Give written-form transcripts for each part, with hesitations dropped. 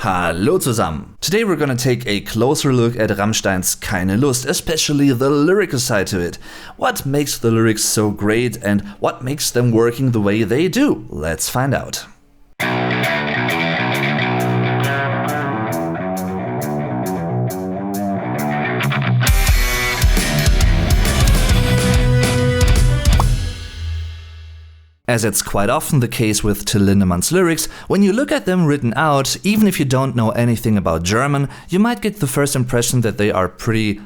Hallo zusammen! Today we're gonna take a closer look at Rammstein's Keine Lust, especially the lyrical side to it. What makes the lyrics so great and what makes them working the way they do? Let's find out. As it's quite often the case with Till Lindemann's lyrics, when you look at them written out, even if you don't know anything about German, you might get the first impression that they are pretty,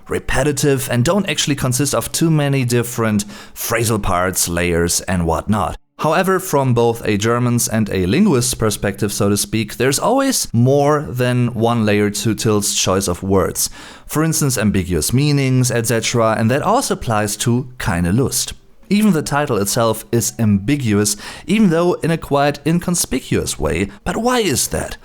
repetitive and don't actually consist of too many different phrasal parts, layers and whatnot. However, from both a German's and a linguist's perspective, so to speak, there's always more than one layer to Till's choice of words. For instance, ambiguous meanings, etc., and that also applies to Keine Lust. Even the title itself is ambiguous, even though in a quite inconspicuous way. But why is that?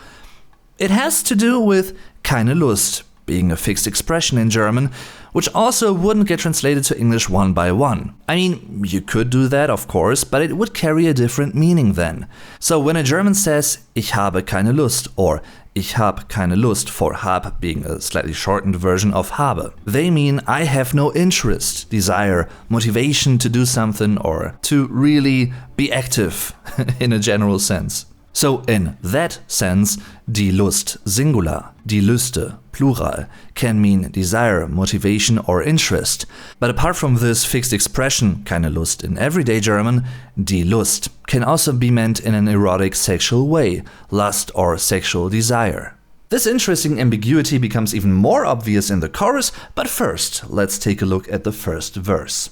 It has to do with Keine Lust, being a fixed expression in German, which also wouldn't get translated to English one by one. I mean, you could do that, of course, but it would carry a different meaning then. So when a German says, ich habe keine Lust, or ich hab keine Lust, for hab being a slightly shortened version of habe, they mean I have no interest, desire, motivation to do something or to really be active in a general sense. So in that sense, die Lust singular, die Lüste plural can mean desire, motivation or interest. But apart from this fixed expression, keine Lust in everyday German, die Lust can also be meant in an erotic sexual way, lust or sexual desire. This interesting ambiguity becomes even more obvious in the chorus, but first, let's take a look at the first verse.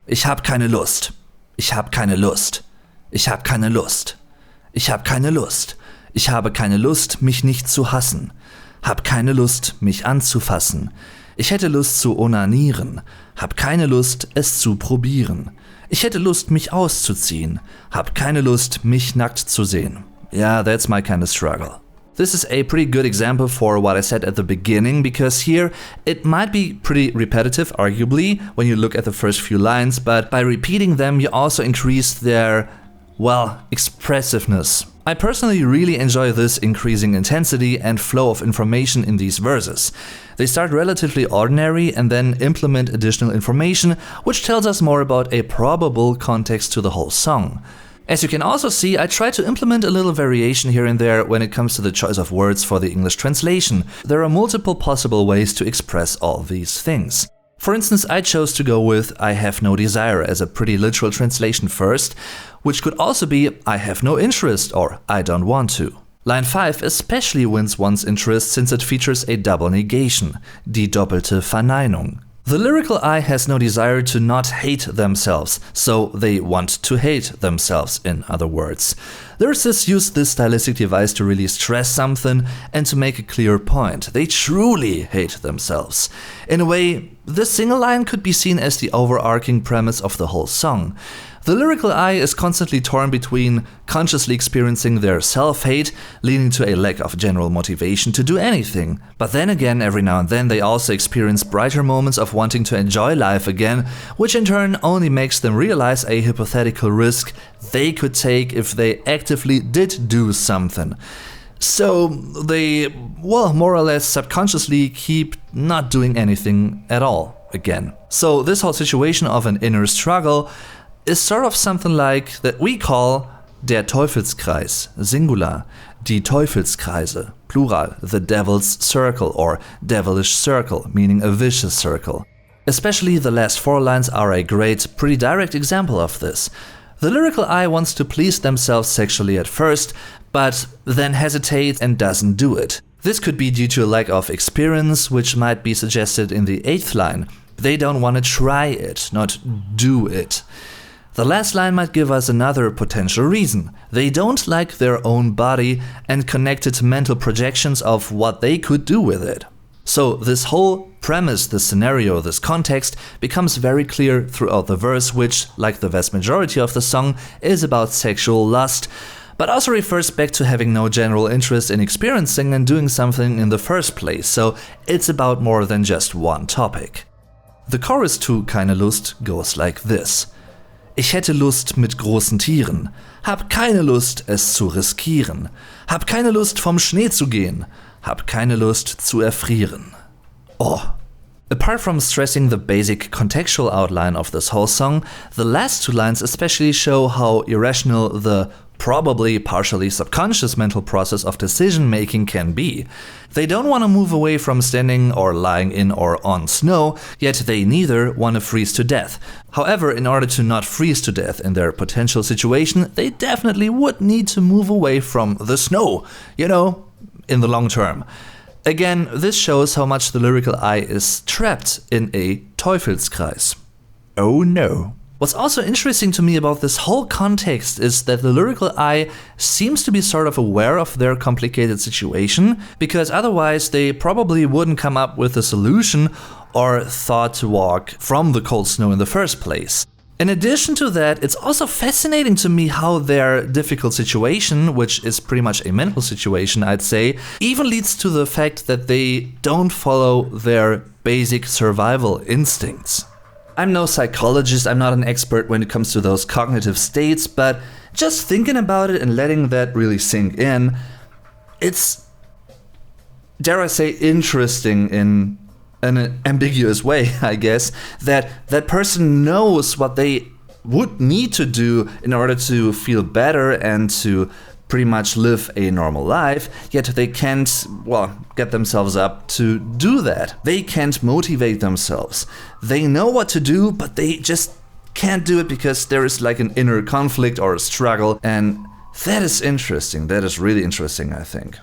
Ich hab keine Lust. Ich hab keine Lust. Ich hab keine Lust. Ich hab keine Lust. Ich habe keine Lust, mich nicht zu hassen. Hab keine Lust, mich anzufassen. Ich hätte Lust zu onanieren. Hab keine Lust, es zu probieren. Ich hätte Lust, mich auszuziehen. Hab keine Lust, mich nackt zu sehen. Yeah, that's my kind of struggle. This is a pretty good example for what I said at the beginning, because here it might be pretty repetitive, arguably, when you look at the first few lines, but by repeating them you also increase their expressiveness. I personally really enjoy this increasing intensity and flow of information in these verses. They start relatively ordinary and then implement additional information, which tells us more about a probable context to the whole song. As you can also see, I try to implement a little variation here and there when it comes to the choice of words for the English translation. There are multiple possible ways to express all these things. For instance, I chose to go with I have no desire as a pretty literal translation first, which could also be I have no interest or I don't want to. Line 5 especially wins one's interest since it features a double negation, die doppelte Verneinung. The lyrical I has no desire to not hate themselves, so they want to hate themselves, in other words. Lyricists use this stylistic device to really stress something and to make a clear point. They truly hate themselves. In a way, this single line could be seen as the overarching premise of the whole song. The lyrical I is constantly torn between consciously experiencing their self-hate, leading to a lack of general motivation to do anything. But then again, every now and then they also experience brighter moments of wanting to enjoy life again, which in turn only makes them realize a hypothetical risk they could take if they actively did do something. So they, more or less subconsciously keep not doing anything at all again. So this whole situation of an inner struggle is sort of something like that we call der Teufelskreis, singular, die Teufelskreise, plural, the devil's circle or devilish circle, meaning a vicious circle. Especially the last 4 lines are a great, pretty direct example of this. The lyrical I wants to please themselves sexually at first, but then hesitates and doesn't do it. This could be due to a lack of experience, which might be suggested in the 8th line. They don't want to try it, not do it. The last line might give us another potential reason. They don't like their own body and connected mental projections of what they could do with it. So this whole premise, this scenario, this context becomes very clear throughout the verse, which, like the vast majority of the song, is about sexual lust, but also refers back to having no general interest in experiencing and doing something in the first place, so it's about more than just one topic. The chorus to Keine Lust goes like this. Ich hätte Lust mit großen Tieren. Hab keine Lust, es zu riskieren. Hab keine Lust, vom Schnee zu gehen. Hab keine Lust zu erfrieren. Oh. Apart from stressing the basic contextual outline of this whole song, the last two lines especially show how irrational the probably partially subconscious mental process of decision-making can be. They don't want to move away from standing or lying in or on snow, yet they neither want to freeze to death. However, in order to not freeze to death in their potential situation, they definitely would need to move away from the snow, in the long term. Again, this shows how much the lyrical I is trapped in a Teufelskreis. Oh no. What's also interesting to me about this whole context is that the lyrical I seems to be sort of aware of their complicated situation, because otherwise they probably wouldn't come up with a solution or thought to walk from the cold snow in the first place. In addition to that, it's also fascinating to me how their difficult situation, which is pretty much a mental situation, I'd say, even leads to the fact that they don't follow their basic survival instincts. I'm no psychologist, I'm not an expert when it comes to those cognitive states, but just thinking about it and letting that really sink in, it's, dare I say, interesting in an ambiguous way, I guess, that that person knows what they would need to do in order to feel better and to pretty much live a normal life, yet they can't, get themselves up to do that. They can't motivate themselves. They know what to do, but they just can't do it because there is like an inner conflict or a struggle, and that is interesting. That is really interesting, I think.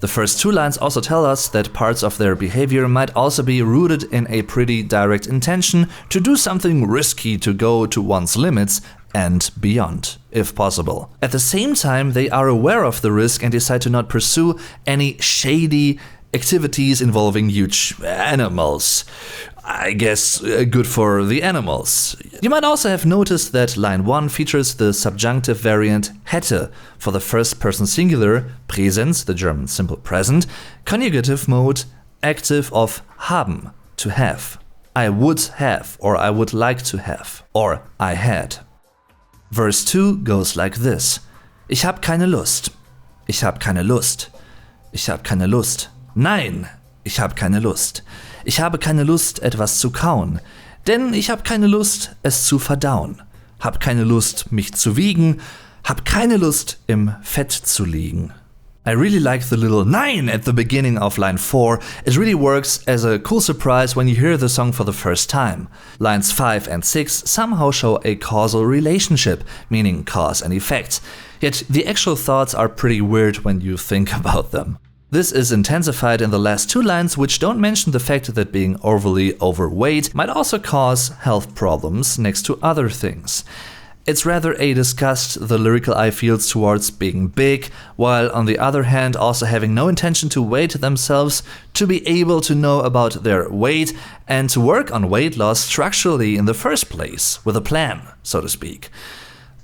The first two lines also tell us that parts of their behavior might also be rooted in a pretty direct intention to do something risky, to go to one's limits and beyond, if possible. At the same time, they are aware of the risk and decide to not pursue any shady activities involving huge animals. I guess good for the animals. You might also have noticed that line 1 features the subjunctive variant hätte for the first person singular, Präsens, the German simple present, conjugative mode, active of haben, to have. I would have, or I would like to have, or I had. Verse 2 goes like this. Ich hab keine Lust. Ich hab keine Lust. Ich hab keine Lust. Nein, ich hab keine Lust. Ich habe keine Lust, etwas zu kauen, denn ich habe keine Lust, es zu verdauen. Hab keine Lust, mich zu wiegen, hab keine Lust, im Fett zu liegen. I really like the little Nein at the beginning of line 4. It really works as a cool surprise when you hear the song for the first time. Lines 5 and 6 somehow show a causal relationship, meaning cause and effect. Yet the actual thoughts are pretty weird when you think about them. This is intensified in the last two lines, which don't mention the fact that being overly overweight might also cause health problems next to other things. It's rather a disgust the lyrical I feels towards being big, while on the other hand also having no intention to weight themselves to be able to know about their weight and to work on weight loss structurally in the first place, with a plan, so to speak.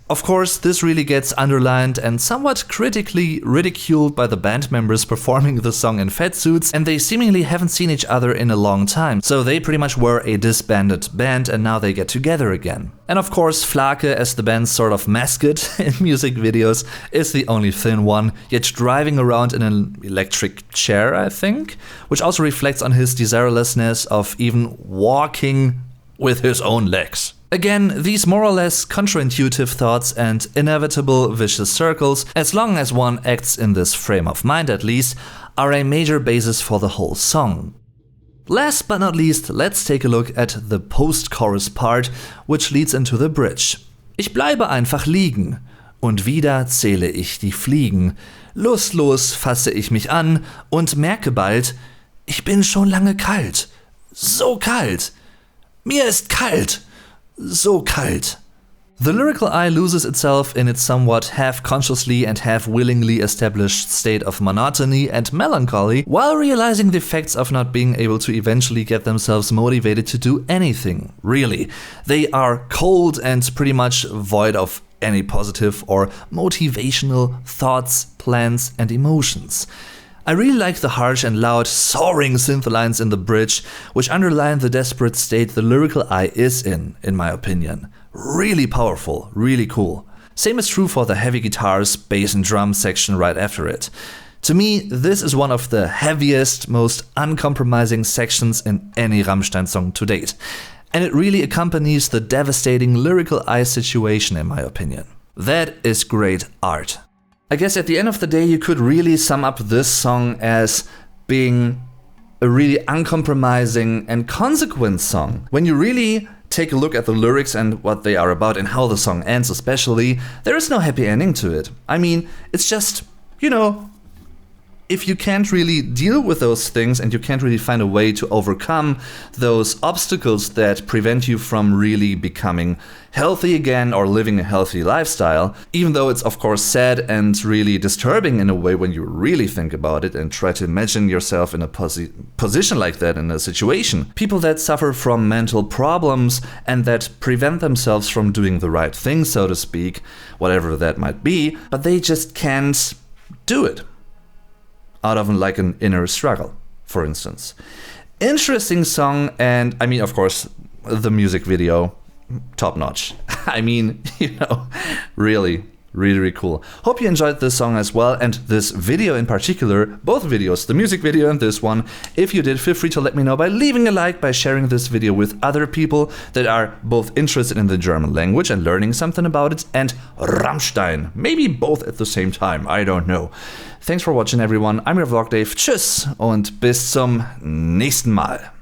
Of course, this really gets underlined and somewhat critically ridiculed by the band members performing the song in fat suits, and they seemingly haven't seen each other in a long time, so they pretty much were a disbanded band and now they get together again. And of course, Flake, as the band's sort of mascot in music videos, is the only thin one, yet driving around in an electric chair, I think, which also reflects on his desirelessness of even walking with his own legs. Again, these more or less counterintuitive thoughts and inevitable vicious circles, as long as one acts in this frame of mind at least, are a major basis for the whole song. Last but not least, let's take a look at the post-chorus part, which leads into the bridge. Ich bleibe einfach liegen, und wieder zähle ich die Fliegen. Lustlos fasse ich mich an und merke bald, ich bin schon lange kalt. So kalt. Mir ist kalt. So kalt. The lyrical I loses itself in its somewhat half-consciously and half-willingly established state of monotony and melancholy, while realizing the effects of not being able to eventually get themselves motivated to do anything, really. They are cold and pretty much void of any positive or motivational thoughts, plans and emotions. I really like the harsh and loud soaring synth lines in the bridge, which underline the desperate state the lyrical I is in my opinion. Really powerful, really cool. Same is true for the heavy guitars, bass and drum section right after it. To me, this is one of the heaviest, most uncompromising sections in any Rammstein song to date. And it really accompanies the devastating lyrical I situation in my opinion. That is great art. I guess at the end of the day you could really sum up this song as being a really uncompromising and consequent song. When you really take a look at the lyrics and what they are about and how the song ends especially, there is no happy ending to it. I mean, it's just, if you can't really deal with those things and you can't really find a way to overcome those obstacles that prevent you from really becoming healthy again or living a healthy lifestyle, even though it's of course sad and really disturbing in a way when you really think about it and try to imagine yourself in a position like that in a situation. People that suffer from mental problems and that prevent themselves from doing the right thing, so to speak, whatever that might be, but they just can't do it. Out of like an inner struggle, for instance. Interesting song, and I mean, of course, the music video, top notch. I mean, really, really cool. Hope you enjoyed this song as well, and this video in particular, both videos, the music video and this one. If you did, feel free to let me know by leaving a like, by sharing this video with other people that are both interested in the German language and learning something about it, and Rammstein. Maybe both at the same time, I don't know. Thanks for watching everyone, I'm your Vlog Dave, tschüss und bis zum nächsten Mal.